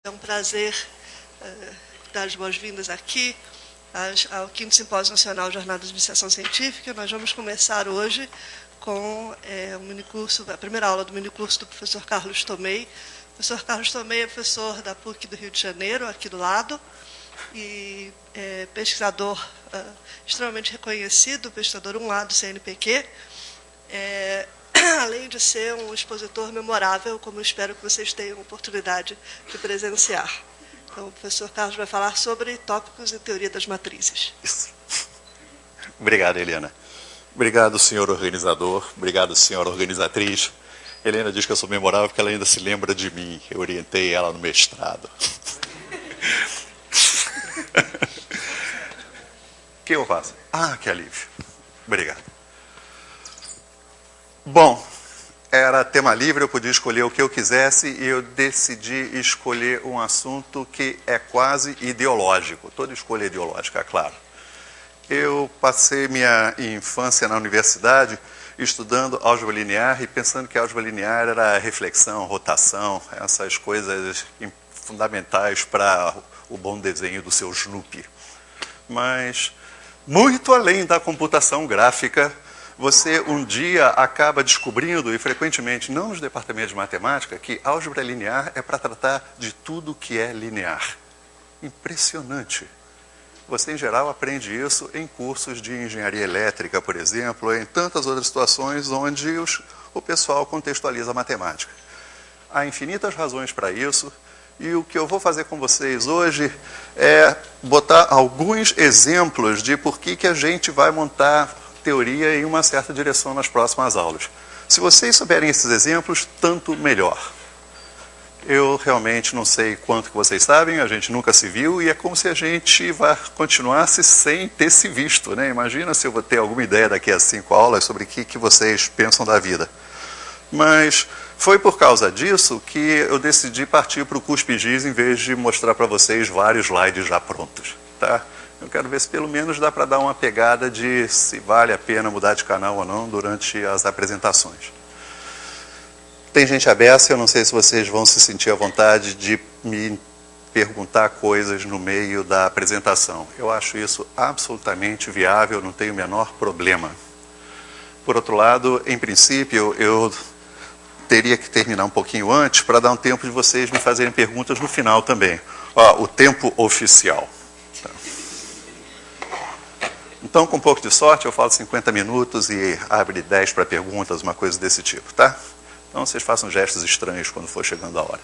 É um prazer dar as boas-vindas aqui ao 5º Simpósio Nacional de Jornadas de Iniciação Científica. Nós vamos começar hoje com a primeira aula do minicurso do professor Carlos Tomei. O professor Carlos Tomei é professor da PUC do Rio de Janeiro, aqui do lado, e é pesquisador extremamente reconhecido, pesquisador 1A do CNPq, além de ser um expositor memorável, como eu espero que vocês tenham a oportunidade de presenciar. Então, o professor Carlos vai falar sobre tópicos e teoria das matrizes. Isso. Obrigado, Helena. Obrigado, senhor organizador. Obrigado, senhora organizatriz. Helena diz que eu sou memorável porque ela ainda se lembra de mim. Eu orientei ela no mestrado. O que eu faço? Ah, que alívio. Obrigado. Bom, era tema livre, eu podia escolher o que eu quisesse e eu decidi escolher um assunto que é quase ideológico. Toda escolha é ideológica, é claro. Eu passei minha infância na universidade estudando álgebra linear e pensando que a álgebra linear era reflexão, rotação, essas coisas fundamentais para o bom desenho do seu Snoopy. Mas, muito além da computação gráfica, você um dia acaba descobrindo, e frequentemente não nos departamentos de matemática, que álgebra linear é para tratar de tudo que é linear. Impressionante. Você, em geral, aprende isso em cursos de engenharia elétrica, por exemplo, em tantas outras situações onde o pessoal contextualiza a matemática. Há infinitas razões para isso, e o que eu vou fazer com vocês hoje é botar alguns exemplos de por que a gente vai montar teoria em uma certa direção nas próximas aulas. Se vocês souberem esses exemplos, tanto melhor. Eu realmente não sei quanto que vocês sabem, a gente nunca se viu e é como se a gente continuasse sem ter se visto, né? Imagina se eu vou ter alguma ideia daqui a 5 aulas sobre o que vocês pensam da vida. Mas foi por causa disso que eu decidi partir para o Cuspigis em vez de mostrar para vocês vários slides já prontos, tá? Eu quero ver se pelo menos dá para dar uma pegada de se vale a pena mudar de canal ou não durante as apresentações. Tem gente aberta, eu não sei se vocês vão se sentir à vontade de me perguntar coisas no meio da apresentação. Eu acho isso absolutamente viável, não tenho o menor problema. Por outro lado, em princípio, eu teria que terminar um pouquinho antes para dar um tempo de vocês me fazerem perguntas no final também. Ó, o tempo oficial. Então, com um pouco de sorte, eu falo 50 minutos e abre 10 para perguntas, uma coisa desse tipo, tá? Então, vocês façam gestos estranhos quando for chegando a hora.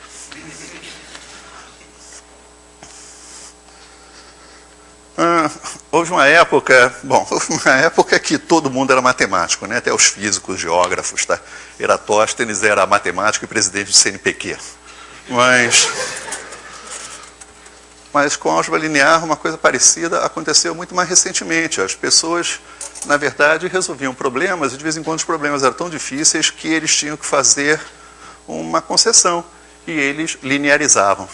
Houve uma época que todo mundo era matemático, né? Até os físicos, geógrafos, tá? Eratóstenes era matemático e presidente do CNPq. Mas com a álgebra linear, uma coisa parecida aconteceu muito mais recentemente. As pessoas, na verdade, resolviam problemas, e de vez em quando os problemas eram tão difíceis que eles tinham que fazer uma concessão, e eles linearizavam.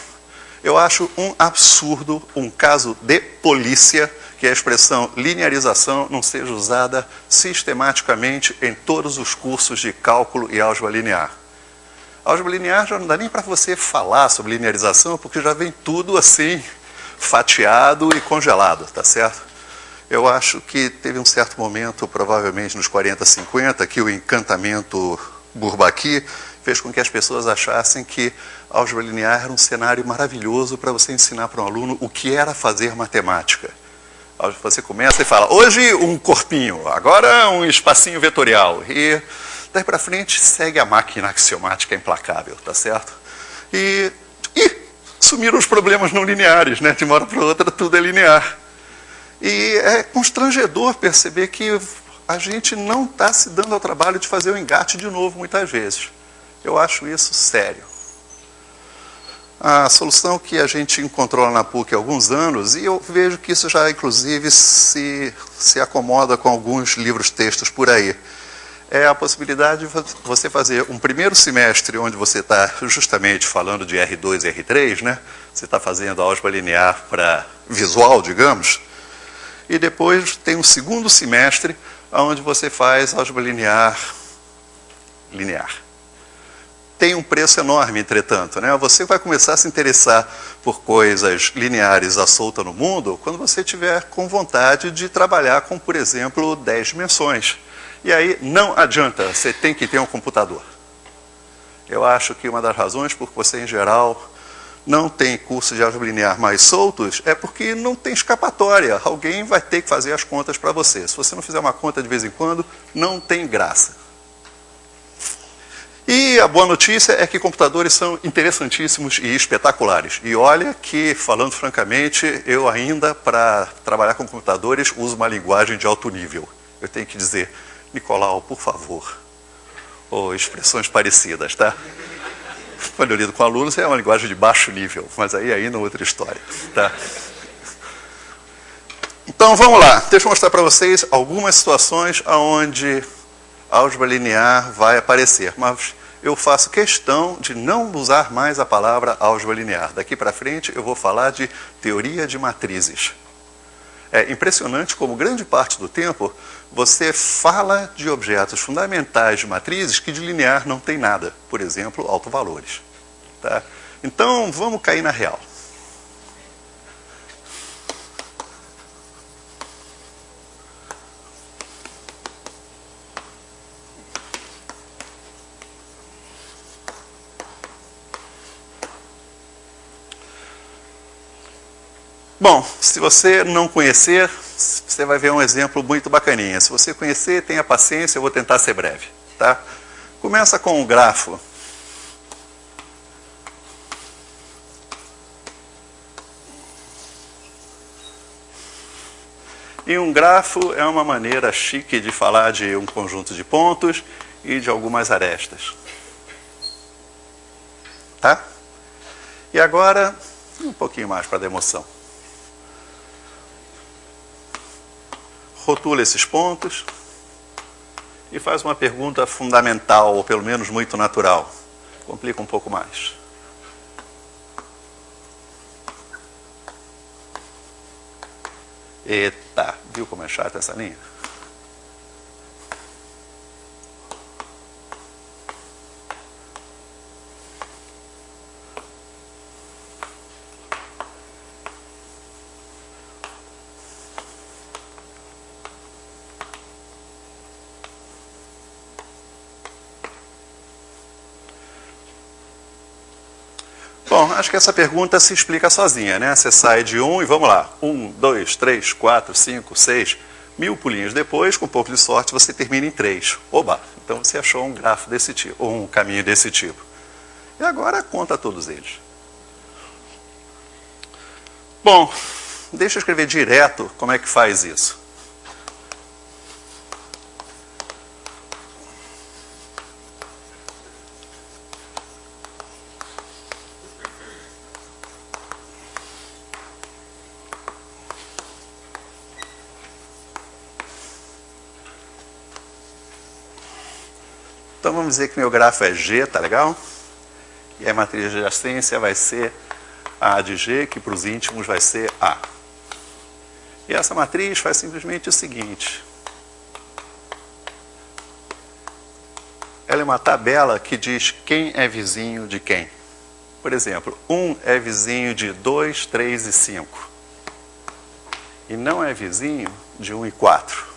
Eu acho um absurdo, um caso de polícia, que a expressão linearização não seja usada sistematicamente em todos os cursos de cálculo e álgebra linear. A álgebra linear já não dá nem para você falar sobre linearização, porque já vem tudo assim, fatiado e congelado, tá certo? Eu acho que teve um certo momento, provavelmente nos 40, 50, que o encantamento Bourbaki fez com que as pessoas achassem que a álgebra linear era um cenário maravilhoso para você ensinar para um aluno o que era fazer matemática. Você começa e fala, hoje um corpinho, agora um espacinho vetorial, e daí para frente segue a máquina axiomática implacável, tá certo? E sumiram os problemas não lineares, né? De uma hora para outra tudo é linear. E é constrangedor perceber que a gente não está se dando ao trabalho de fazer o engate de novo muitas vezes. Eu acho isso sério. A solução que a gente encontrou lá na PUC há alguns anos, e eu vejo que isso já inclusive se acomoda com alguns livros-textos por aí, é a possibilidade de você fazer um primeiro semestre onde você está justamente falando de R2 e R3, né? Você está fazendo a álgebra linear para visual, digamos, e depois tem um segundo semestre onde você faz álgebra linear. tem um preço enorme, entretanto, né? Você vai começar a se interessar por coisas lineares à solta no mundo quando você tiver com vontade de trabalhar com, por exemplo, 10 dimensões. E aí não adianta, você tem que ter um computador. Eu acho que uma das razões por que você, em geral, não tem curso de álgebra linear mais soltos é porque não tem escapatória. Alguém vai ter que fazer as contas para você. Se você não fizer uma conta de vez em quando, não tem graça. E a boa notícia é que computadores são interessantíssimos e espetaculares. E olha que, falando francamente, eu ainda, para trabalhar com computadores, uso uma linguagem de alto nível. Eu tenho que dizer, Nicolau, por favor, ou expressões parecidas, tá? Quando eu lido com alunos é uma linguagem de baixo nível, mas aí ainda é outra história, tá? Então vamos lá, deixa eu mostrar para vocês algumas situações onde a álgebra linear vai aparecer, mas eu faço questão de não usar mais a palavra álgebra linear. Daqui para frente eu vou falar de teoria de matrizes. É impressionante como grande parte do tempo você fala de objetos fundamentais de matrizes que de linear não tem nada. Por exemplo, autovalores. Tá? Então, vamos cair na real. Bom, se você não conhecer, você vai ver um exemplo muito bacaninha. Se você conhecer, tenha paciência, eu vou tentar ser breve. Tá? Começa com um grafo. E um grafo é uma maneira chique de falar de um conjunto de pontos e de algumas arestas. Tá? E agora, um pouquinho mais para dar emoção. Rotula esses pontos e faz uma pergunta fundamental, ou pelo menos muito natural. Complica um pouco mais. Eita, viu como é chata essa linha? Bom, acho que essa pergunta se explica sozinha, né? Você sai de 1 e vamos lá. 1, 2, 3, 4, 5, 6, 1000 pulinhos depois, com um pouco de sorte, você termina em 3. Oba! Então você achou um grafo desse tipo, ou um caminho desse tipo. E agora conta todos eles. Bom, deixa eu escrever direto como é que faz isso. Então vamos dizer que meu grafo é G, tá legal? E a matriz de adjacência vai ser A de G, que para os íntimos vai ser A. E essa matriz faz simplesmente o seguinte. Ela é uma tabela que diz quem é vizinho de quem. Por exemplo, 1 é vizinho de 2, 3 e 5. E não é vizinho de 1 e 4.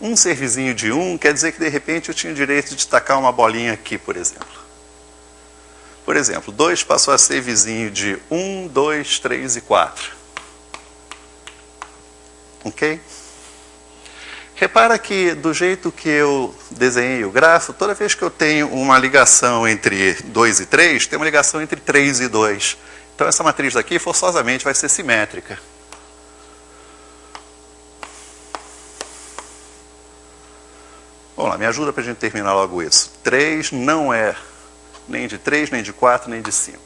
Um ser vizinho de 1 quer dizer que, de repente, eu tinha o direito de tacar uma bolinha aqui, por exemplo. Por exemplo, 2 passou a ser vizinho de 1, 2, 3 e 4. Ok? Repara que, do jeito que eu desenhei o grafo, toda vez que eu tenho uma ligação entre 2 e 3, tem uma ligação entre 3 e 2. Então, essa matriz daqui, forçosamente, vai ser simétrica. Vamos lá, me ajuda para a gente terminar logo isso. 3 não é nem de 3, nem de 4, nem de 5.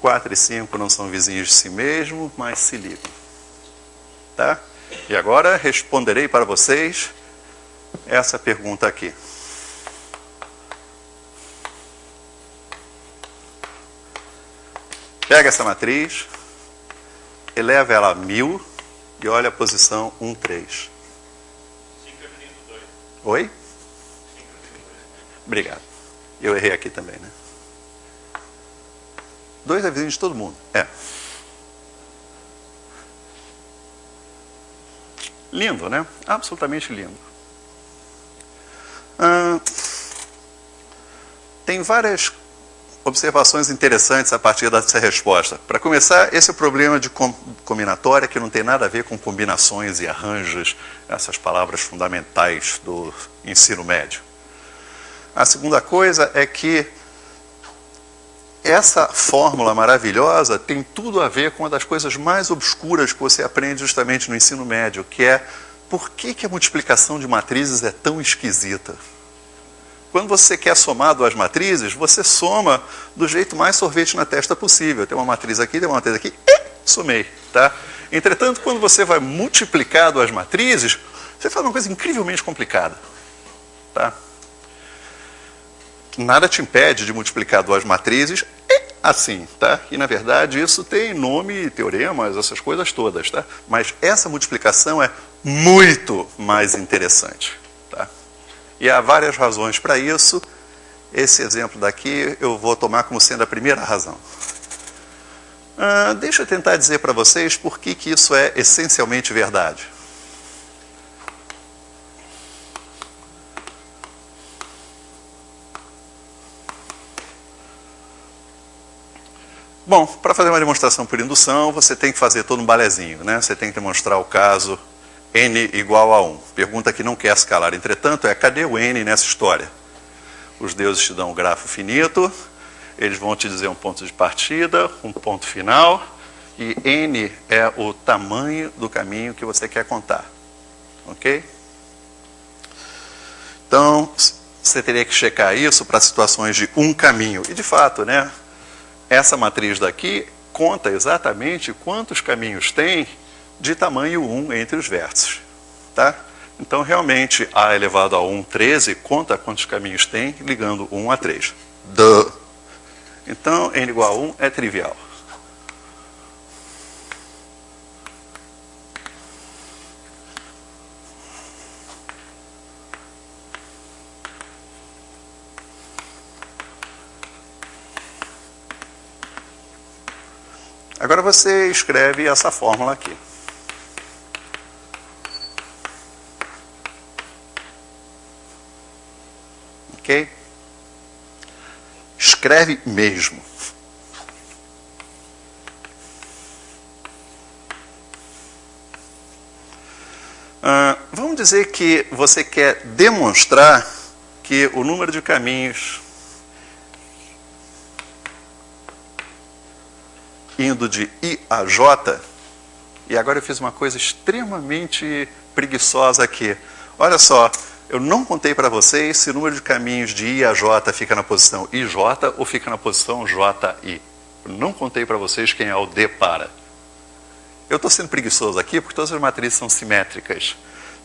4 e 5 não são vizinhos de si mesmo, mas se ligam. Tá? E agora responderei para vocês essa pergunta aqui. Pega essa matriz, eleva ela a 1000 e olha a posição 1, 3. Oi? Obrigado. Eu errei aqui também, né? 2 é vizinho de todo mundo. É. Lindo, né? Absolutamente lindo. Tem várias observações interessantes a partir dessa resposta. Para começar, esse é o problema de combinatória, que não tem nada a ver com combinações e arranjos, essas palavras fundamentais do ensino médio. A segunda coisa é que essa fórmula maravilhosa tem tudo a ver com uma das coisas mais obscuras que você aprende justamente no ensino médio, que é por que a multiplicação de matrizes é tão esquisita. Quando você quer somar 2 matrizes, você soma do jeito mais sorvete na testa possível. Tem uma matriz aqui, tem uma matriz aqui, e somei. Tá? Entretanto, quando você vai multiplicar 2 matrizes, você faz uma coisa incrivelmente complicada. Tá? Nada te impede de multiplicar 2 matrizes assim, tá? E na verdade isso tem nome, teoremas, essas coisas todas, tá? Mas essa multiplicação é muito mais interessante, tá? E há várias razões para isso. Esse exemplo daqui eu vou tomar como sendo a primeira razão. Deixa eu tentar dizer para vocês por que isso é essencialmente verdade. Bom, para fazer uma demonstração por indução, você tem que fazer todo um balezinho, né? Você tem que demonstrar o caso n igual a 1. Pergunta que não quer escalar, entretanto, é cadê o n nessa história? Os deuses te dão um grafo finito, eles vão te dizer um ponto de partida, um ponto final, e n é o tamanho do caminho que você quer contar. Ok? Então, você teria que checar isso para situações de um caminho. E de fato, né? Essa matriz daqui conta exatamente quantos caminhos tem de tamanho 1 entre os vértices. Tá? Então, realmente, A elevado a 1, 13, conta quantos caminhos tem, ligando 1 a 3. Duh. Então, n igual a 1 é trivial. Agora você escreve essa fórmula aqui. Ok? Escreve mesmo. Vamos dizer que você quer demonstrar que o número de caminhos indo de I a J, e agora eu fiz uma coisa extremamente preguiçosa aqui. Olha só, eu não contei para vocês se o número de caminhos de I a J fica na posição IJ ou fica na posição JI. Eu não contei para vocês quem é o D para. Eu estou sendo preguiçoso aqui porque todas as matrizes são simétricas.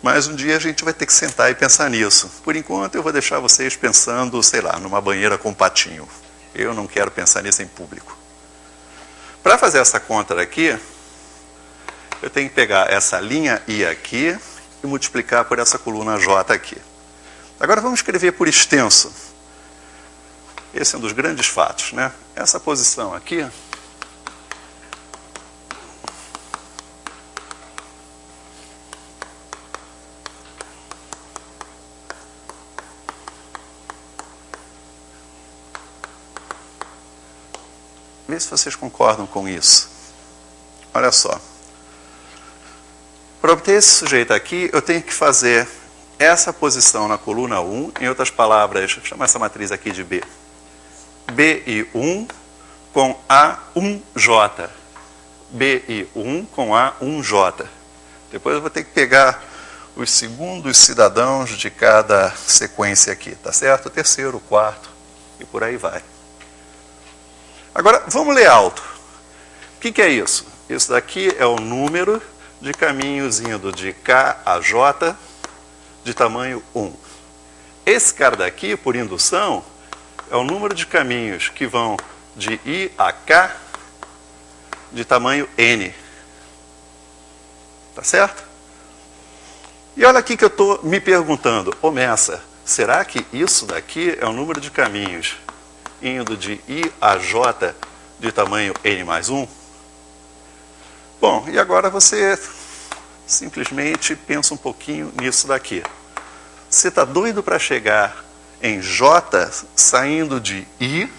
Mas um dia a gente vai ter que sentar e pensar nisso. Por enquanto eu vou deixar vocês pensando, sei lá, numa banheira com um patinho. Eu não quero pensar nisso em público. Para fazer essa conta daqui, eu tenho que pegar essa linha I aqui e multiplicar por essa coluna J aqui. Agora vamos escrever por extenso. Esse é um dos grandes fatos, né? Essa posição aqui vê se vocês concordam com isso. Olha só. Para obter esse sujeito aqui, eu tenho que fazer essa posição na coluna 1, em outras palavras, vou chamar essa matriz aqui de B. BI1 com A1J. BI1 com A1J. Depois eu vou ter que pegar os segundos cidadãos de cada sequência aqui, tá certo? O terceiro, o quarto, e por aí vai. Agora, vamos ler alto. O que é isso? Isso daqui é o número de caminhos indo de K a J de tamanho 1. Esse cara daqui, por indução, é o número de caminhos que vão de I a K de tamanho N. Tá certo? E olha aqui que eu estou me perguntando, ô Messa, será que isso daqui é o número de caminhos indo de I a J de tamanho n mais 1? Bom, e agora você simplesmente pensa um pouquinho nisso daqui. Você está doido para chegar em J saindo de I,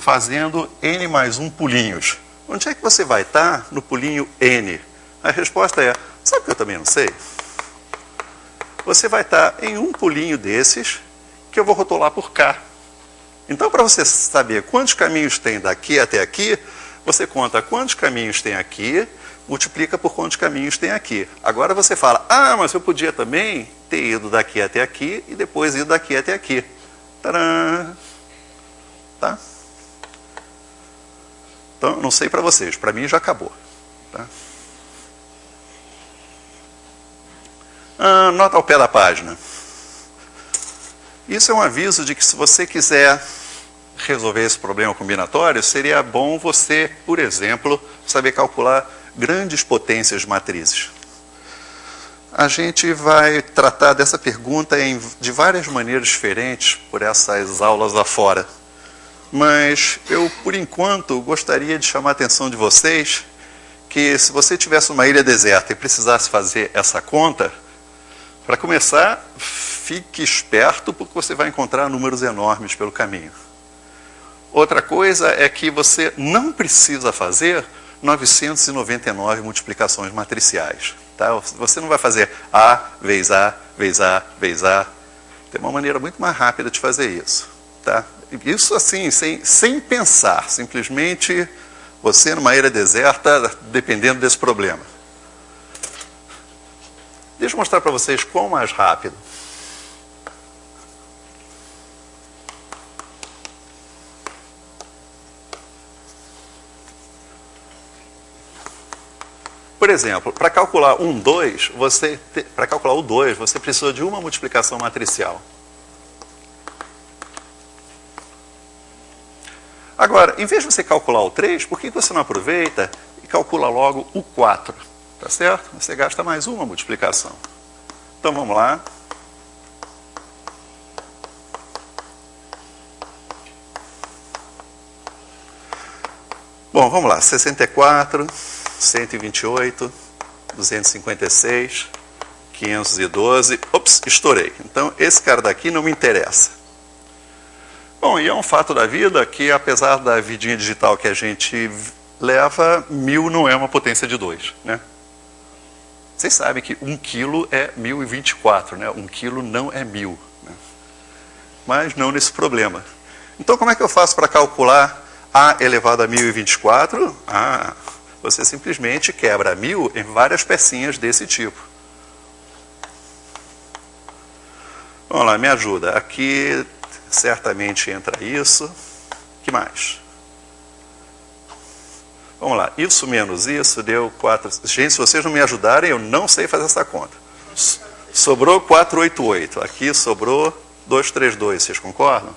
fazendo n mais 1 pulinhos. Onde é que você vai estar no pulinho n? A resposta é, sabe que eu também não sei? Você vai estar em um pulinho desses que eu vou rotular por K. Então, para você saber quantos caminhos tem daqui até aqui, você conta quantos caminhos tem aqui, multiplica por quantos caminhos tem aqui. Agora você fala, mas eu podia também ter ido daqui até aqui e depois ido daqui até aqui. Tcharam! Tá? Então, não sei para vocês, para mim já acabou. Tá? Nota ao pé da página. Isso é um aviso de que se você quiser resolver esse problema combinatório, seria bom você, por exemplo, saber calcular grandes potências de matrizes. A gente vai tratar dessa pergunta de várias maneiras diferentes por essas aulas afora. Mas eu, por enquanto, gostaria de chamar a atenção de vocês que se você tivesse uma ilha deserta e precisasse fazer essa conta, para começar, fique esperto porque você vai encontrar números enormes pelo caminho. Outra coisa é que você não precisa fazer 999 multiplicações matriciais. Tá? Você não vai fazer A vezes A, vezes A, vezes A. Tem uma maneira muito mais rápida de fazer isso. Tá? Isso assim, sem pensar, simplesmente você numa ilha deserta, dependendo desse problema. Deixa eu mostrar para vocês quão mais rápido. Por exemplo, para calcular para calcular o 2, você precisa de uma multiplicação matricial. Agora, em vez de você calcular o 3, por que você não aproveita e calcula logo o 4? Tá certo? Você gasta mais uma multiplicação. Então vamos lá. Bom, vamos lá. 64, 128, 256, 512. Ops, estourei. Então esse cara daqui não me interessa. Bom, e é um fato da vida que, apesar da vidinha digital que a gente leva, 1000 não é uma potência de 2, né? Vocês sabem que 1 quilo é 1024, né? 1 quilo não é 1000. Né? Mas não nesse problema. Então, como é que eu faço para calcular A elevado a 1024? Você simplesmente quebra 1000 em várias pecinhas desse tipo. Vamos lá, me ajuda. Aqui certamente entra isso. O que mais? Vamos lá, isso menos isso deu 4... Gente, se vocês não me ajudarem, eu não sei fazer essa conta. Sobrou 488. Aqui sobrou 232. Vocês concordam?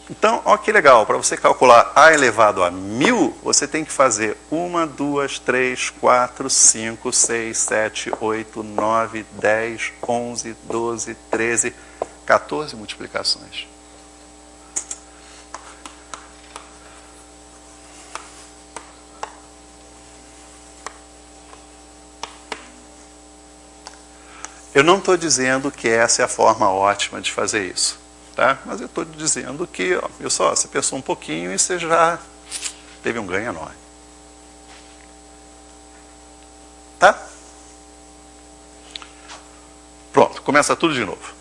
Então, olha que legal, para você calcular A elevado a 1000, você tem que fazer 1, 2, 3, 4, 5, 6, 7, 8, 9, 10, 11, 12, 13, 14 multiplicações. Eu não estou dizendo que essa é a forma ótima de fazer isso. Tá? Mas eu estou dizendo que, viu só, você pensou um pouquinho e você já teve um ganho enorme. Tá? Pronto, começa tudo de novo.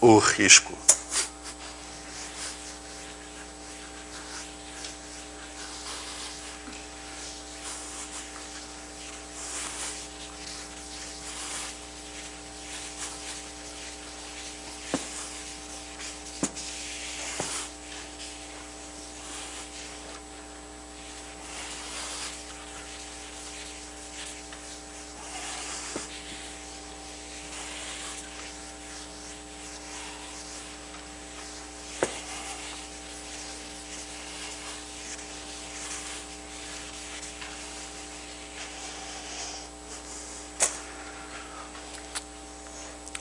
O risco.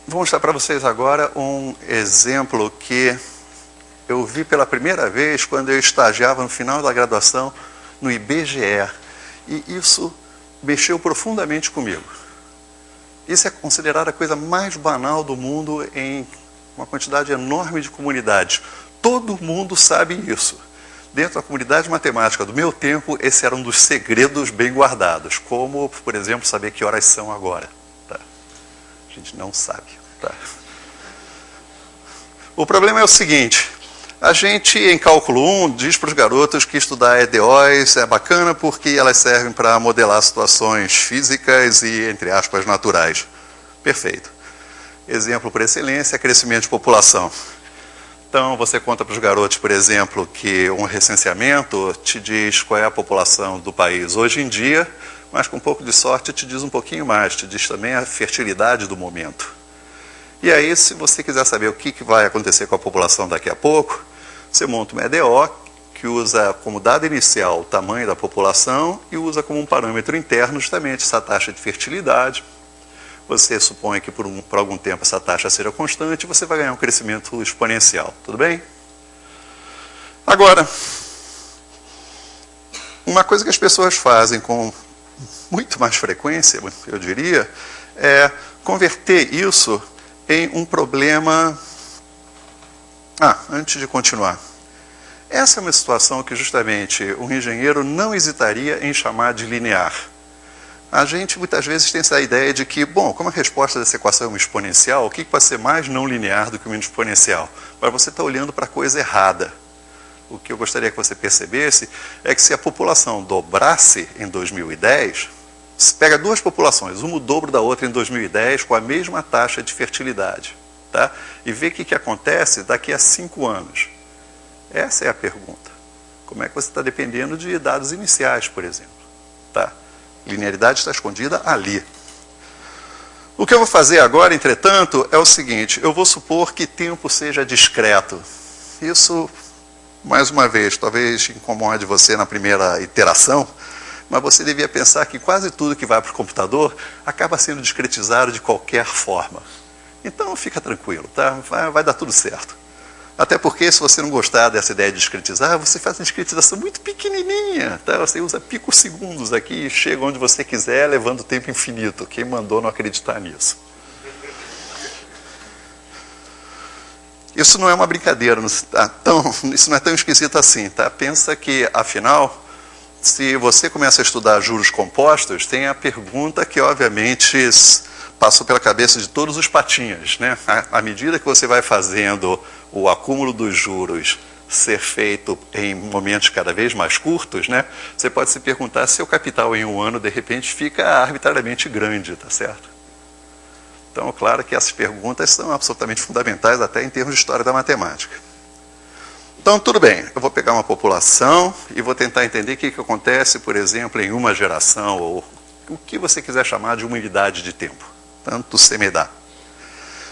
vou mostrar para vocês agora um exemplo que eu vi pela primeira vez quando eu estagiava no final da graduação no IBGE. E isso mexeu profundamente comigo. Isso é considerado a coisa mais banal do mundo em uma quantidade enorme de comunidades. Todo mundo sabe isso. Dentro da comunidade matemática do meu tempo, esse era um dos segredos bem guardados, como, por exemplo, saber que horas são agora. Tá? A gente não sabe. Tá? O problema é o seguinte, a gente, em cálculo 1, diz para os garotos que estudar EDOs é bacana porque elas servem para modelar situações físicas e, entre aspas, naturais. Perfeito. Exemplo por excelência, crescimento de população. Então, você conta para os garotos, por exemplo, que um recenseamento te diz qual é a população do país hoje em dia, mas com um pouco de sorte te diz um pouquinho mais, te diz também a fertilidade do momento. E aí, se você quiser saber o que vai acontecer com a população daqui a pouco, você monta uma EDO que usa como dado inicial o tamanho da população e usa como um parâmetro interno justamente essa taxa de fertilidade. Você supõe que por algum tempo essa taxa seja constante e você vai ganhar um crescimento exponencial. Tudo bem? Agora, uma coisa que as pessoas fazem com muito mais frequência, eu diria, é converter isso em um problema... antes de continuar. Essa é uma situação que justamente um engenheiro não hesitaria em chamar de linear. A gente muitas vezes tem essa ideia de que, bom, como a resposta dessa equação é uma exponencial, o que pode ser mais não linear do que uma exponencial? Mas você está olhando para a coisa errada. O que eu gostaria que você percebesse é que se a população dobrasse em 2010, se pega duas populações, uma o dobro da outra em 2010, com a mesma taxa de fertilidade, tá? E vê o que acontece daqui a 5 anos. Essa é a pergunta. Como é que você está dependendo de dados iniciais, por exemplo? Tá? Linearidade está escondida ali. O que eu vou fazer agora, entretanto, é o seguinte. Eu vou supor que tempo seja discreto. Isso, mais uma vez, talvez incomode você na primeira iteração, mas você devia pensar que quase tudo que vai para o computador acaba sendo discretizado de qualquer forma. Então, fica tranquilo, tá? Vai dar tudo certo. Até porque, se você não gostar dessa ideia de discretizar, você faz uma discretização muito pequenininha. Tá? Você usa picosegundos aqui e chega onde você quiser, levando tempo infinito. Quem mandou não acreditar nisso? Isso não é uma brincadeira, isso não é tão esquisito assim. Tá? Pensa que, afinal, se você começa a estudar juros compostos, tem a pergunta que, obviamente, passou pela cabeça de todos os patinhas, né? À medida que você vai fazendo o acúmulo dos juros ser feito em momentos cada vez mais curtos, né? Você pode se perguntar se o capital em um ano, de repente, fica arbitrariamente grande, tá certo? Então, claro que essas perguntas são absolutamente fundamentais até em termos de história da matemática. Então, tudo bem, eu vou pegar uma população e vou tentar entender o que acontece, por exemplo, em uma geração, ou o que você quiser chamar de uma unidade de tempo. Tanto você me dá.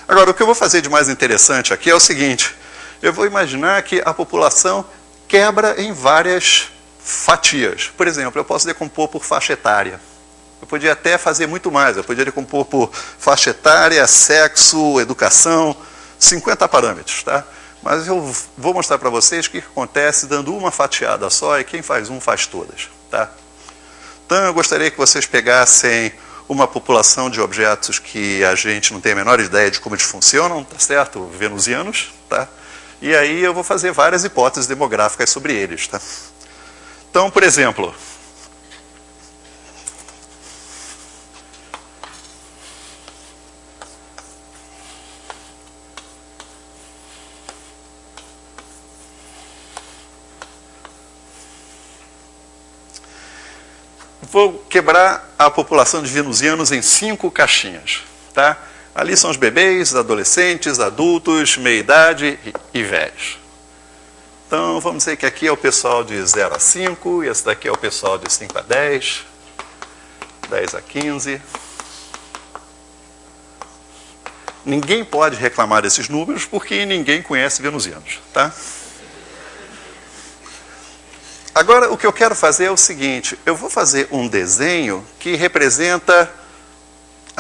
Agora, o que eu vou fazer de mais interessante aqui é o seguinte. Eu vou imaginar que a população quebra em várias fatias. Por exemplo, eu posso decompor por faixa etária. Eu podia até fazer muito mais. Eu podia decompor por faixa etária, sexo, educação, 50 parâmetros. Tá? Mas eu vou mostrar para vocês o que acontece dando uma fatiada só e quem faz um faz todas. Tá? Então, eu gostaria que vocês pegassem uma população de objetos que a gente não tem a menor ideia de como eles funcionam, tá certo? Venusianos, tá? E aí eu vou fazer várias hipóteses demográficas sobre eles, tá? Então, por exemplo, vou quebrar a população de venusianos em 5 caixinhas. Tá? Ali são os bebês, adolescentes, adultos, meia-idade e velhos. Então, vamos dizer que aqui é o pessoal de 0 a 5, e esse daqui é o pessoal de 5 a 10, 10 a 15. Ninguém pode reclamar desses números porque ninguém conhece venusianos. Tá? Agora, o que eu quero fazer é o seguinte, eu vou fazer um desenho que representa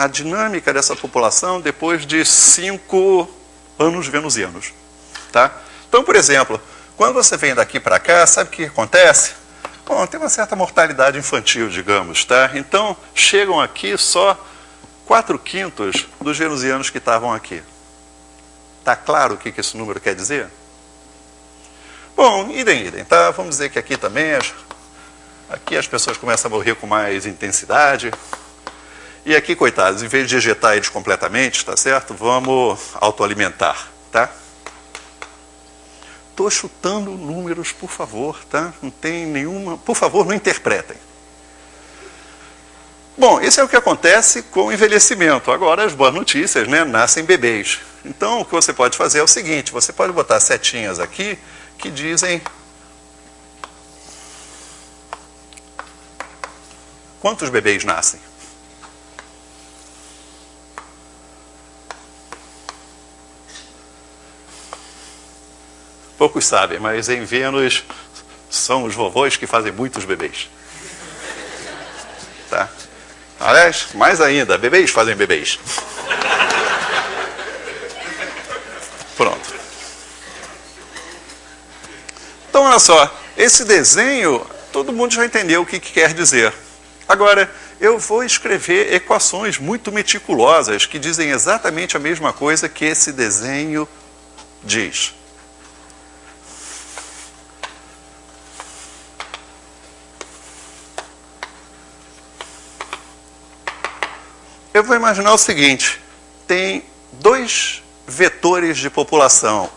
a dinâmica dessa população depois de 5 anos venusianos. Tá? Então, por exemplo, quando você vem daqui para cá, sabe o que acontece? Bom, tem uma certa mortalidade infantil, digamos. Tá? Então, chegam aqui só 4/5 dos venusianos que estavam aqui. Está claro o que esse número quer dizer? Bom, idem. Tá? Vamos dizer que aqui também, aqui as pessoas começam a morrer com mais intensidade. E aqui, coitados, em vez de ejetar eles completamente, tá certo? Vamos autoalimentar, tá? Estou chutando números, por favor, tá? Não tem nenhuma... Por favor, não interpretem. Bom, isso é o que acontece com o envelhecimento. Agora, as boas notícias, né? Nascem bebês. Então, o que você pode fazer é o seguinte, você pode botar setinhas aqui que dizem quantos bebês nascem. Poucos sabem, mas em Vênus são os vovôs que fazem muitos bebês. Tá? Aliás, mais ainda, bebês fazem bebês. Pronto. Então, olha só, esse desenho, todo mundo já entendeu o que quer dizer. Agora, eu vou escrever equações muito meticulosas que dizem exatamente a mesma coisa que esse desenho diz. Eu vou imaginar o seguinte, tem 2 vetores de população.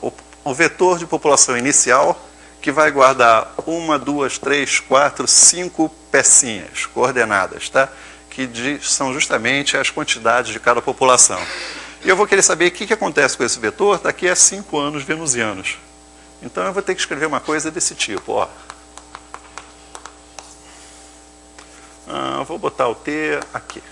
O vetor de população inicial, que vai guardar 1, 2, 3, 4, 5 pecinhas coordenadas, tá? Que são justamente as quantidades de cada população. E eu vou querer saber o que acontece com esse vetor daqui a 5 anos venusianos. Então eu vou ter que escrever uma coisa desse tipo, ó. Vou botar o T aqui.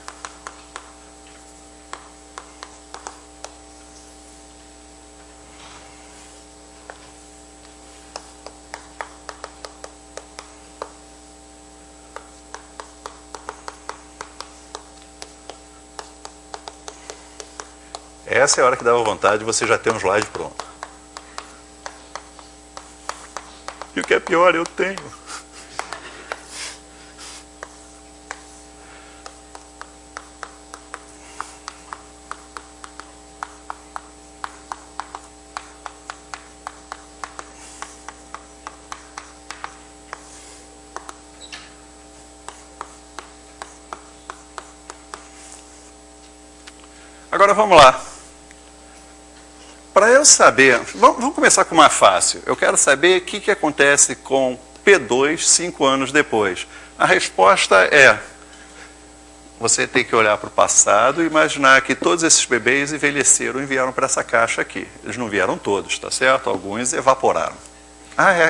Essa é a hora que dava vontade de você já ter um slide pronto. E o que é pior, eu tenho. Agora vamos lá. Para eu saber, vamos começar com uma fácil. Eu quero saber o que acontece com P2 5 anos depois. A resposta é, você tem que olhar para o passado e imaginar que todos esses bebês envelheceram e vieram para essa caixa aqui. Eles não vieram todos, tá certo? Alguns evaporaram.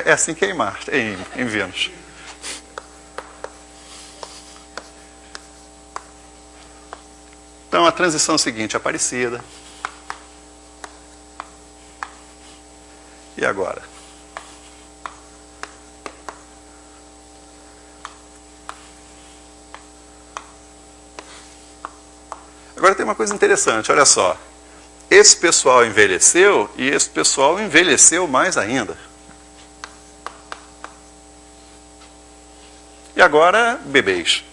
É assim que é em Marte, em Vênus. Então a transição seguinte é parecida. E agora? Agora tem uma coisa interessante, olha só. Esse pessoal envelheceu e esse pessoal envelheceu mais ainda. E agora, bebês.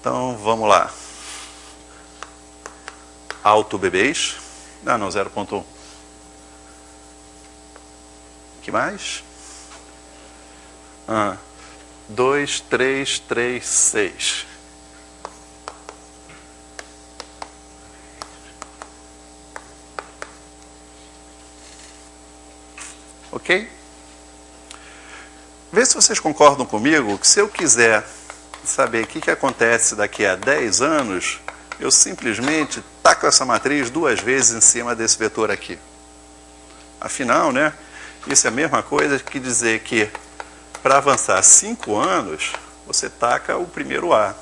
Então, vamos lá. Alto bebês. Não, 0.1. Que mais? 2, 3, 3, 6. Ok? Vê se vocês concordam comigo que se eu quiser saber o que acontece daqui a 10 anos, eu simplesmente taco essa matriz 2 vezes em cima desse vetor aqui. Afinal, né? Isso é a mesma coisa que dizer que para avançar 5 anos, você taca o primeiro A.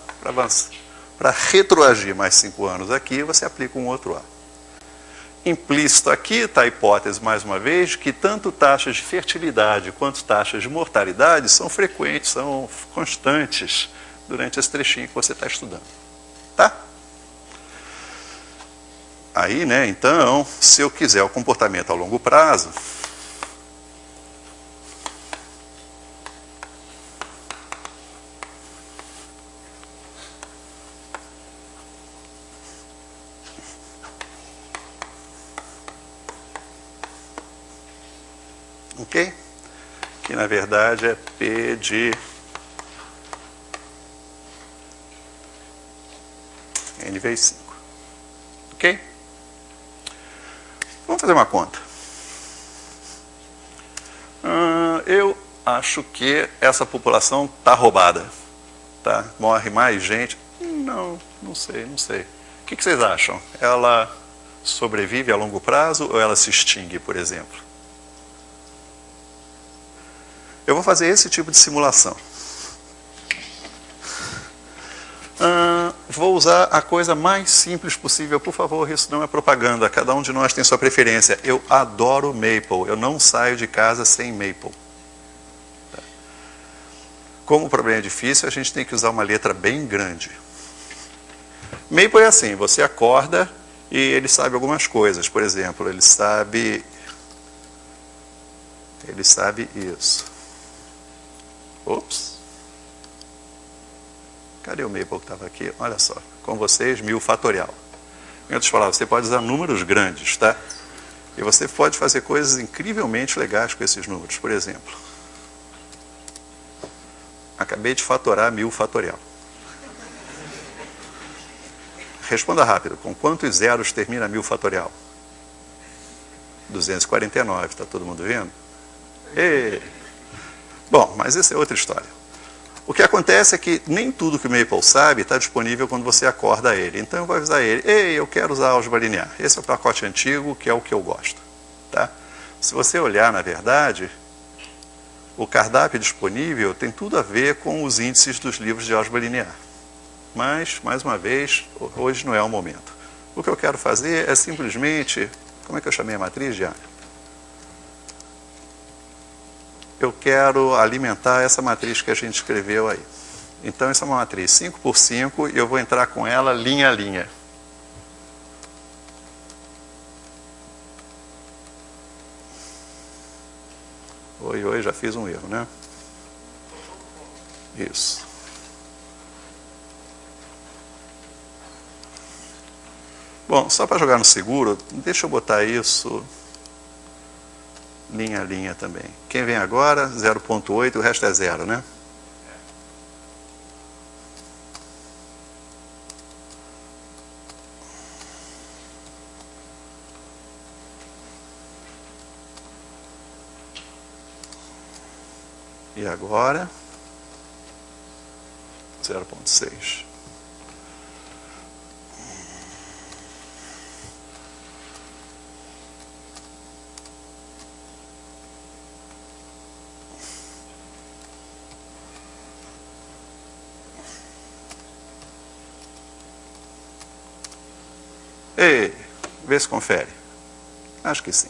Para retroagir mais 5 anos aqui, você aplica um outro A. Implícito aqui está a hipótese, mais uma vez, que tanto taxas de fertilidade quanto taxas de mortalidade são frequentes, são constantes durante esse trechinho que você está estudando. Tá? Aí, né, então, se eu quiser o comportamento a longo prazo, ok? Que na verdade é P de N vezes 5. Ok? Vamos fazer uma conta. Eu acho que essa população está roubada. Tá? Morre mais gente. Não sei. O que vocês acham? Ela sobrevive a longo prazo ou ela se extingue, por exemplo? Eu vou fazer esse tipo de simulação. Vou usar a coisa mais simples possível. Por favor, isso não é propaganda. Cada um de nós tem sua preferência. Eu adoro Maple. Eu não saio de casa sem Maple. Como o problema é difícil, a gente tem que usar uma letra bem grande. Maple é assim, você acorda e ele sabe algumas coisas. Por exemplo, ele sabe isso. Ops. Cadê o Maple que estava aqui? Olha só, com vocês, 1000 fatorial. Em outras palavras, você pode usar números grandes, tá? E você pode fazer coisas incrivelmente legais com esses números. Por exemplo, acabei de fatorar 1000 fatorial. Responda rápido, com quantos zeros termina 1000 fatorial? 249, está todo mundo vendo? Bom, mas isso é outra história. O que acontece é que nem tudo que o Maple sabe está disponível quando você acorda ele. Então eu vou avisar ele, ei, eu quero usar álgebra linear. Esse é o pacote antigo, que é o que eu gosto. Tá? Se você olhar, na verdade, o cardápio disponível tem tudo a ver com os índices dos livros de álgebra linear. Mas, mais uma vez, hoje não é o momento. O que eu quero fazer é simplesmente, como é que eu chamei a matriz, Diana? Eu quero alimentar essa matriz que a gente escreveu aí. Então, essa é uma matriz 5 por 5 e eu vou entrar com ela linha a linha. Oi, já fiz um erro, né? Isso. Bom, só para jogar no seguro, deixa eu botar isso linha a linha também. Quem vem agora? 0.8, o resto é 0, né? E agora? 0.6. Ei, vê se confere. Acho que sim.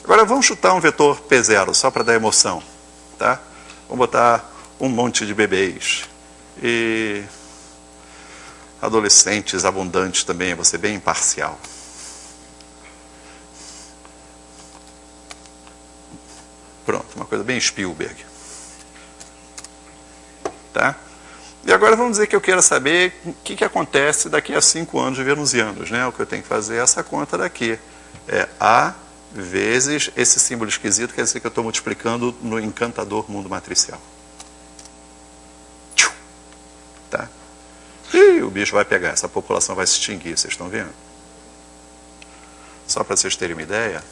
Agora vamos chutar um vetor P0, só para dar emoção. Tá? Vamos botar um monte de bebês. E adolescentes abundantes também, vou ser bem imparcial. Pronto, uma coisa bem Spielberg. Tá? E agora vamos dizer que eu quero saber o que acontece daqui a 5 anos de venusianos. Né? O que eu tenho que fazer é essa conta daqui. É A vezes esse símbolo esquisito, quer dizer que eu estou multiplicando no encantador mundo matricial. Tá? E o bicho vai pegar, essa população vai se extinguir, vocês estão vendo? Só para vocês terem uma ideia.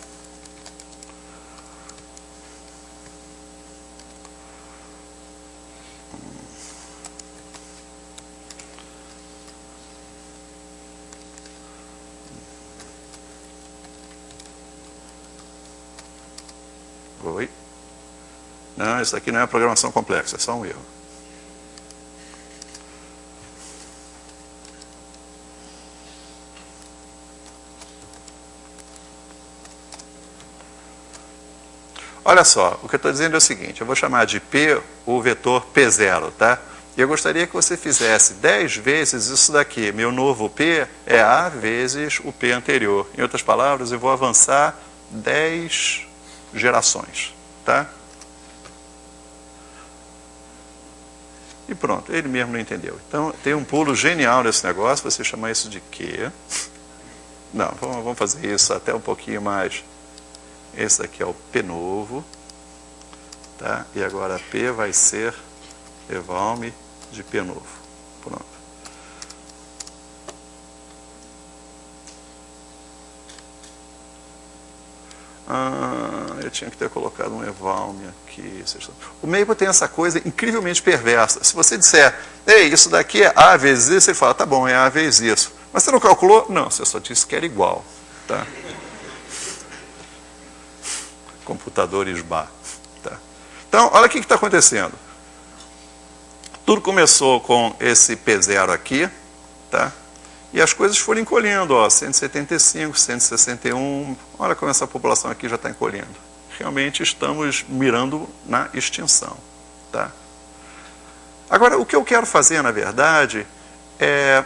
Oi? Não, isso aqui não é programação complexa, é só um erro. Olha só, o que eu estou dizendo é o seguinte, eu vou chamar de P o vetor P0, tá? E eu gostaria que você fizesse 10 vezes isso daqui. Meu novo P é A vezes o P anterior. Em outras palavras, eu vou avançar 10 gerações. Tá? E pronto, ele mesmo não entendeu. Então, tem um pulo genial nesse negócio, você chama isso de Q. Não, vamos fazer isso até um pouquinho mais. Esse daqui é o P novo. Tá? E agora P vai ser evalme de P novo. Pronto. Eu tinha que ter colocado um evalme aqui. O Maple tem essa coisa incrivelmente perversa. Se você disser, ei, isso daqui é A vezes isso, ele fala, tá bom, é A vezes isso. Mas você não calculou? Não, você só disse que era igual. Tá? Computadores bar. Tá? Então, olha o que está acontecendo. Tudo começou com esse P0 aqui, tá? E as coisas foram encolhendo, ó, 175, 161, olha como essa população aqui já está encolhendo. Realmente estamos mirando na extinção, tá? Agora, o que eu quero fazer, na verdade, é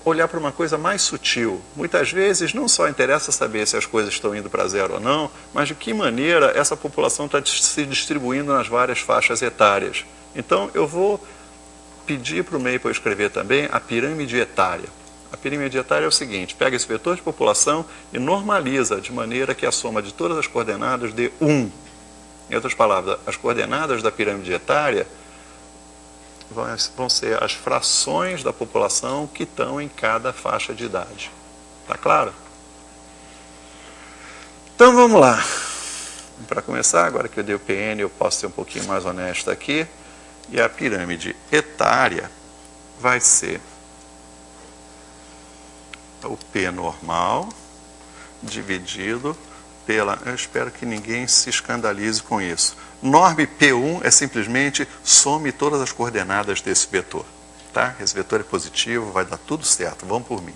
olhar para uma coisa mais sutil. Muitas vezes não só interessa saber se as coisas estão indo para zero ou não, mas de que maneira essa população está se distribuindo nas várias faixas etárias. Então, eu vou pedir para o Maple escrever também a pirâmide etária. A pirâmide etária é o seguinte, pega esse vetor de população e normaliza de maneira que a soma de todas as coordenadas dê 1. Em outras palavras, as coordenadas da pirâmide etária vão ser as frações da população que estão em cada faixa de idade. Tá claro? Então, vamos lá. Para começar, agora que eu dei o PN, eu posso ser um pouquinho mais honesto aqui. E a pirâmide etária vai ser o P normal dividido pela... Eu espero que ninguém se escandalize com isso. Norm P1 é simplesmente some todas as coordenadas desse vetor. Tá? Esse vetor é positivo, vai dar tudo certo. Vamos por mim.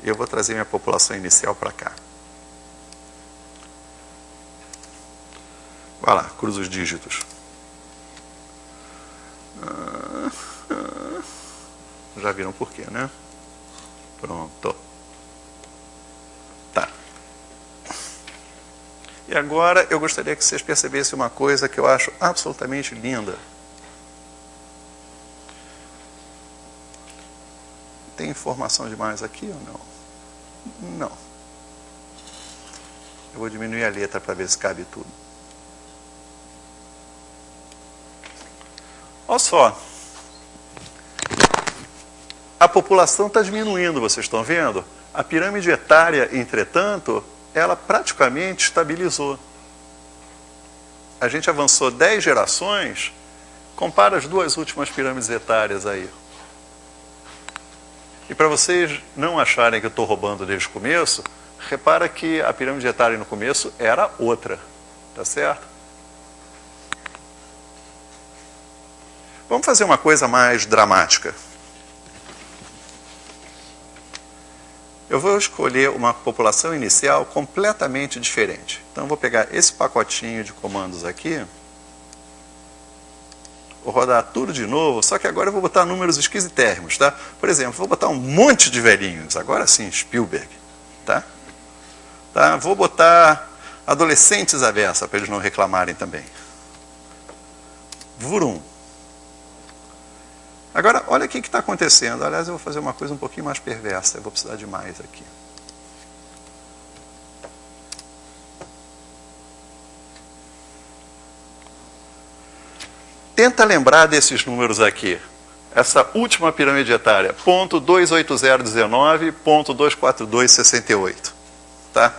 Eu vou trazer minha população inicial para cá. Vai lá, cruza os dígitos. Já viram por quê, né? Pronto. Tá. E agora eu gostaria que vocês percebessem uma coisa que eu acho absolutamente linda. Tem informação demais aqui ou não? Não. Eu vou diminuir a letra para ver se cabe tudo. Olha só, a população está diminuindo, vocês estão vendo? A pirâmide etária, entretanto, ela praticamente estabilizou. A gente avançou 10 gerações, compara as duas últimas pirâmides etárias aí. E para vocês não acharem que eu estou roubando desde o começo, repara que a pirâmide etária no começo era outra, tá certo? Vamos fazer uma coisa mais dramática. Eu vou escolher uma população inicial completamente diferente. Então, eu vou pegar esse pacotinho de comandos aqui, vou rodar tudo de novo, só que agora eu vou botar números esquisitérrimos, tá? Por exemplo, vou botar um monte de velhinhos, agora sim, Spielberg, tá? Vou botar adolescentes à beça, para eles não reclamarem também. Vurum. Agora, olha o que está acontecendo. Aliás, eu vou fazer uma coisa um pouquinho mais perversa. Eu vou precisar de mais aqui. Tenta lembrar desses números aqui. Essa última pirâmide etária. Ponto 28019, ponto 24268. Tá?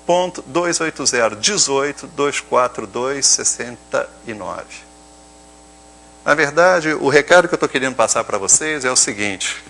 Ponto 28018.242.69. Na verdade, o recado que eu estou querendo passar para vocês é o seguinte.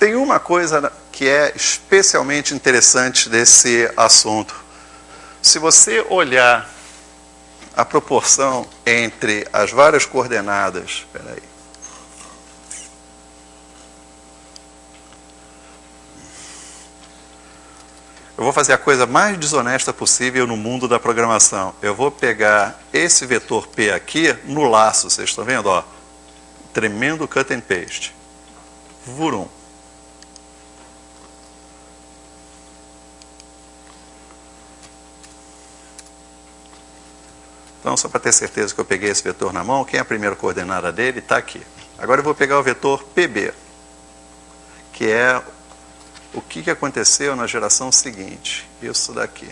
Tem uma coisa que é especialmente interessante desse assunto. Se você olhar a proporção entre as várias coordenadas, espera aí. Eu vou fazer a coisa mais desonesta possível no mundo da programação. Eu vou pegar esse vetor P aqui no laço, vocês estão vendo? Ó, tremendo cut and paste. Vurum. Então, só para ter certeza que eu peguei esse vetor na mão, quem é a primeira coordenada dele está aqui. Agora eu vou pegar o vetor PB, que é o que aconteceu na geração seguinte. Isso daqui.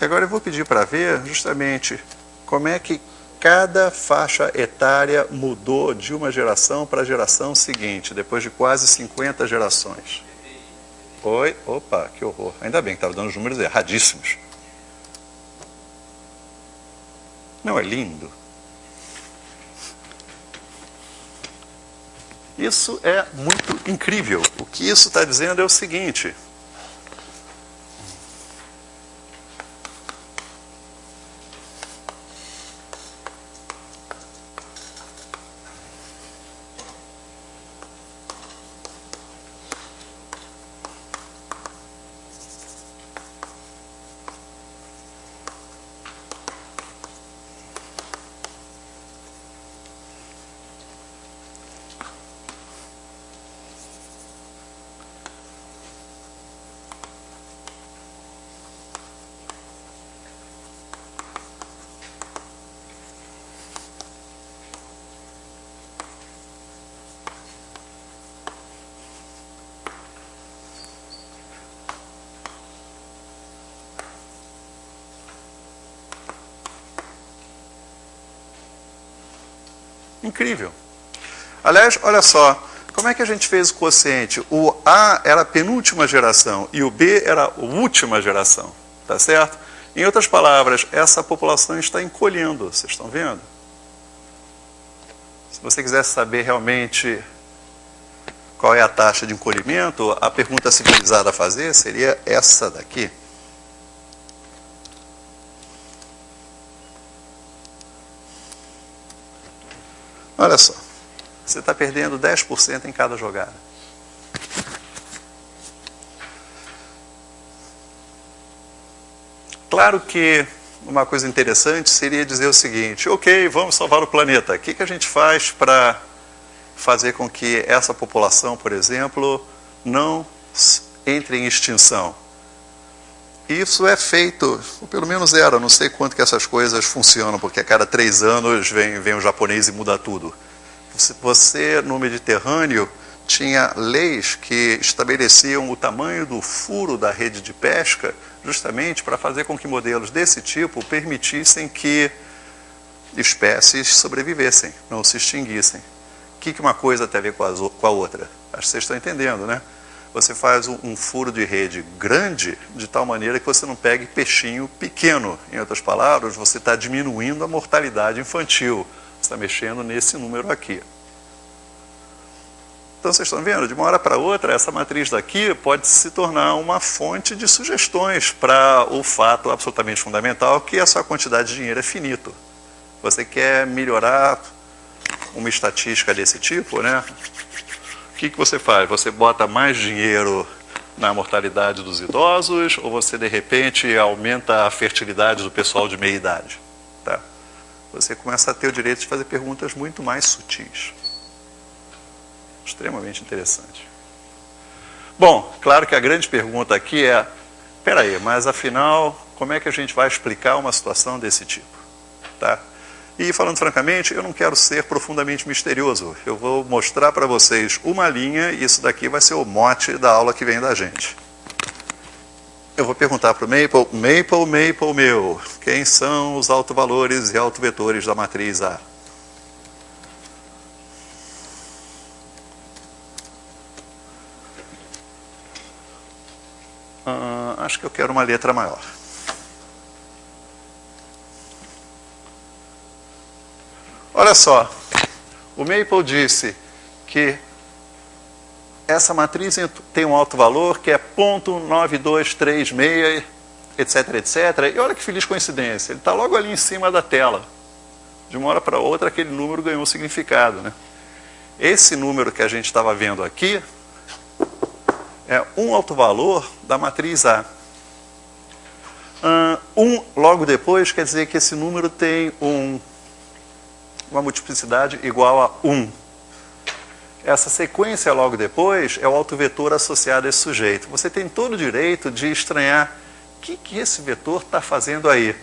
Agora eu vou pedir para ver justamente como é que cada faixa etária mudou de uma geração para a geração seguinte, depois de quase 50 gerações. Oi? Opa, que horror. Ainda bem que estava dando os números erradíssimos. Não é lindo? Isso é muito incrível. O que isso está dizendo é o seguinte: incrível. Aliás, olha só, como é que a gente fez o quociente? O A era a penúltima geração e o B era a última geração, tá certo? Em outras palavras, essa população está encolhendo, vocês estão vendo? Se você quisesse saber realmente qual é a taxa de encolhimento, a pergunta civilizada a fazer seria essa daqui. Olha só, você está perdendo 10% em cada jogada. Claro que uma coisa interessante seria dizer o seguinte: ok, vamos salvar o planeta. O que a gente faz para fazer com que essa população, por exemplo, não entre em extinção? Isso é feito, ou pelo menos era, não sei quanto que essas coisas funcionam, porque a cada 3 anos vem um japonês e muda tudo. Você, no Mediterrâneo, tinha leis que estabeleciam o tamanho do furo da rede de pesca, justamente para fazer com que modelos desse tipo permitissem que espécies sobrevivessem, não se extinguissem. O que uma coisa tem a ver com a outra? Acho que vocês estão entendendo, né? Você faz um furo de rede grande, de tal maneira que você não pegue peixinho pequeno. Em outras palavras, você está diminuindo a mortalidade infantil. Você está mexendo nesse número aqui. Então, vocês estão vendo? De uma hora para outra, essa matriz daqui pode se tornar uma fonte de sugestões para o fato absolutamente fundamental que a sua quantidade de dinheiro é finito. Você quer melhorar uma estatística desse tipo, né? O que você faz? Você bota mais dinheiro na mortalidade dos idosos ou você, de repente, aumenta a fertilidade do pessoal de meia idade? Tá? Você começa a ter o direito de fazer perguntas muito mais sutis. Extremamente interessante. Bom, claro que a grande pergunta aqui é: peraí, mas afinal, como é que a gente vai explicar uma situação desse tipo? Tá? E, falando francamente, eu não quero ser profundamente misterioso. Eu vou mostrar para vocês uma linha e isso daqui vai ser o mote da aula que vem da gente. Eu vou perguntar para o Maple, meu, quem são os autovalores e autovetores da matriz A? Acho que eu quero uma letra maior. Olha só, o Maple disse que essa matriz tem um alto valor que é 0.9236, etc, etc. E olha que feliz coincidência, ele está logo ali em cima da tela. De uma hora para outra, aquele número ganhou um significado, né? Esse número que a gente estava vendo aqui é um alto valor da matriz A. Logo depois quer dizer que esse número tem uma multiplicidade igual a 1. Essa sequência logo depois é o autovetor associado a esse sujeito. Você tem todo o direito de estranhar o que esse vetor está fazendo aí.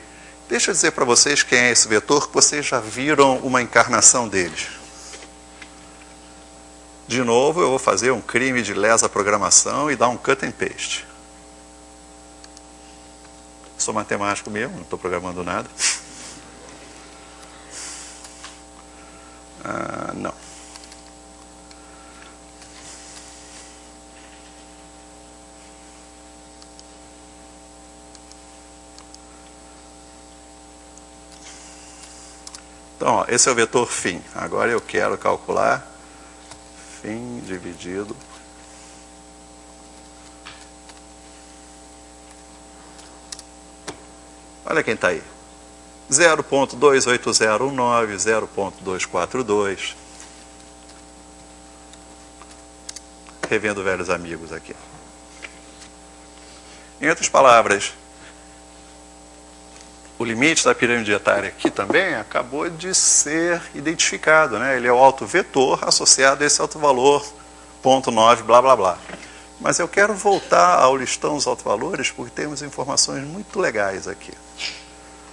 Deixa eu dizer para vocês quem é esse vetor, que vocês já viram uma encarnação dele. De novo, eu vou fazer um crime de lesa programação e dar um cut and paste. Sou matemático mesmo, não estou programando nada. Não. Então, ó, esse é o vetor φ. Agora eu quero calcular φ dividido. Olha quem está aí. 0.28019, 0.242. Revendo velhos amigos aqui. Em outras palavras, o limite da pirâmide etária aqui também acabou de ser identificado, né? Ele é o autovetor associado a esse alto-valor, 0.9, blá, blá, blá. Mas eu quero voltar ao listão dos autovalores porque temos informações muito legais aqui.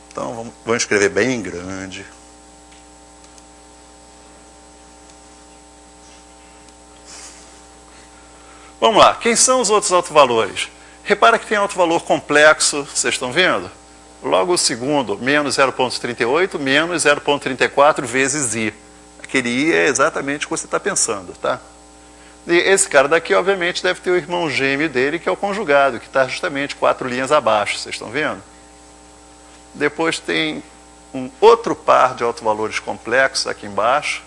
Então, vamos escrever bem grande. Vamos lá, quem são os outros autovalores? Repara que tem autovalor complexo, vocês estão vendo? Logo o segundo, menos 0.38, menos 0.34 vezes i. Aquele i é exatamente o que você está pensando, tá? E esse cara daqui, obviamente, deve ter o irmão gêmeo dele, que é o conjugado, que está justamente 4 linhas abaixo, vocês estão vendo? Depois tem um outro par de autovalores complexos aqui embaixo.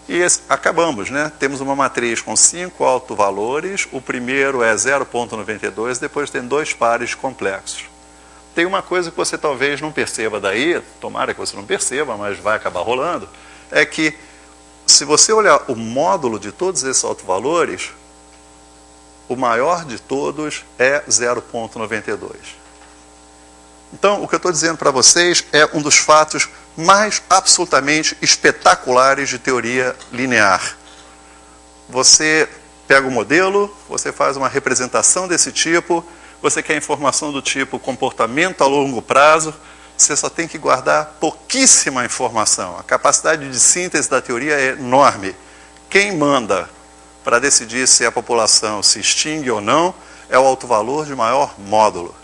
E acabamos, né? Temos uma matriz com 5 autovalores, o primeiro é 0.92, depois tem 2 pares complexos. Tem uma coisa que você talvez não perceba daí, tomara que você não perceba, mas vai acabar rolando, é que se você olhar o módulo de todos esses autovalores, o maior de todos é 0.92. Então, o que eu estou dizendo para vocês é um dos fatos mais absolutamente espetaculares de teoria linear. Você pega o modelo, você faz uma representação desse tipo, você quer informação do tipo comportamento a longo prazo, você só tem que guardar pouquíssima informação. A capacidade de síntese da teoria é enorme. Quem manda para decidir se a população se extingue ou não é o autovalor de maior módulo.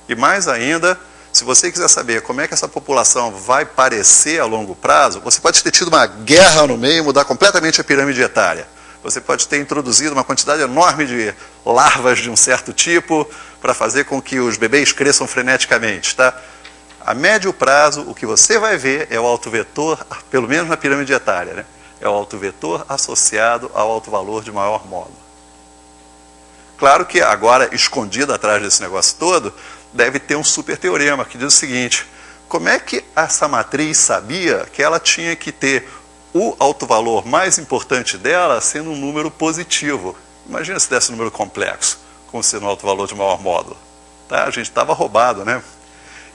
E mais ainda, se você quiser saber como é que essa população vai parecer a longo prazo, você pode ter tido uma guerra no meio e mudar completamente a pirâmide etária. Você pode ter introduzido uma quantidade enorme de larvas de um certo tipo para fazer com que os bebês cresçam freneticamente, tá? A médio prazo, o que você vai ver é o autovetor, pelo menos na pirâmide etária, né? É o autovetor associado ao autovalor de maior módulo. Claro que agora, escondido atrás desse negócio todo, deve ter um super teorema que diz o seguinte: como é que essa matriz sabia que ela tinha que ter o autovalor mais importante dela sendo um número positivo? Imagina se desse um número complexo, como sendo um autovalor de maior módulo. Tá? A gente estava roubado, né?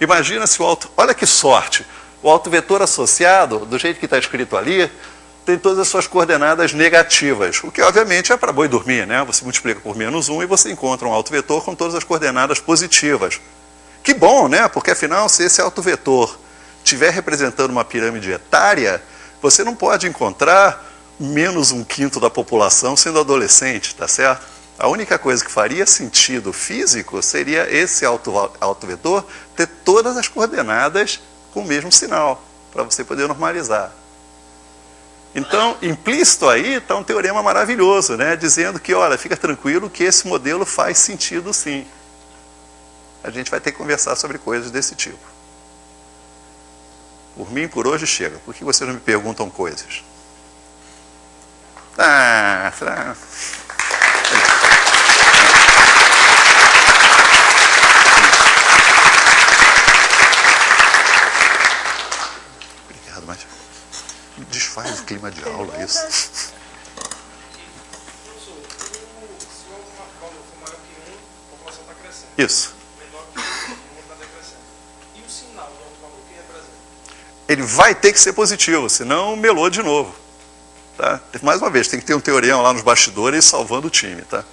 Imagina se olha que sorte, o autovetor associado, do jeito que está escrito ali, tem todas as suas coordenadas negativas, o que obviamente é para boi dormir, né? Você multiplica por -1 e você encontra um autovetor com todas as coordenadas positivas. Que bom, né? Porque afinal, se esse autovetor estiver representando uma pirâmide etária, você não pode encontrar menos 1/5 da população sendo adolescente, tá certo? A única coisa que faria sentido físico seria esse autovetor ter todas as coordenadas com o mesmo sinal, para você poder normalizar. Então, implícito aí está um teorema maravilhoso, né? Dizendo que, olha, fica tranquilo que esse modelo faz sentido sim. A gente vai ter que conversar sobre coisas desse tipo. Por mim, por hoje, chega. Por que vocês não me perguntam coisas? Será? Obrigado, mas desfaz o clima de aula, isso. Se o valor for maior que 1, a população está crescendo. Isso. Menor que 1, está decrescendo. E o sinal do alto valor, o que representa? Ele vai ter que ser positivo, senão melou de novo. Tá? Mais uma vez, tem que ter um teorema lá nos bastidores salvando o time. Tá?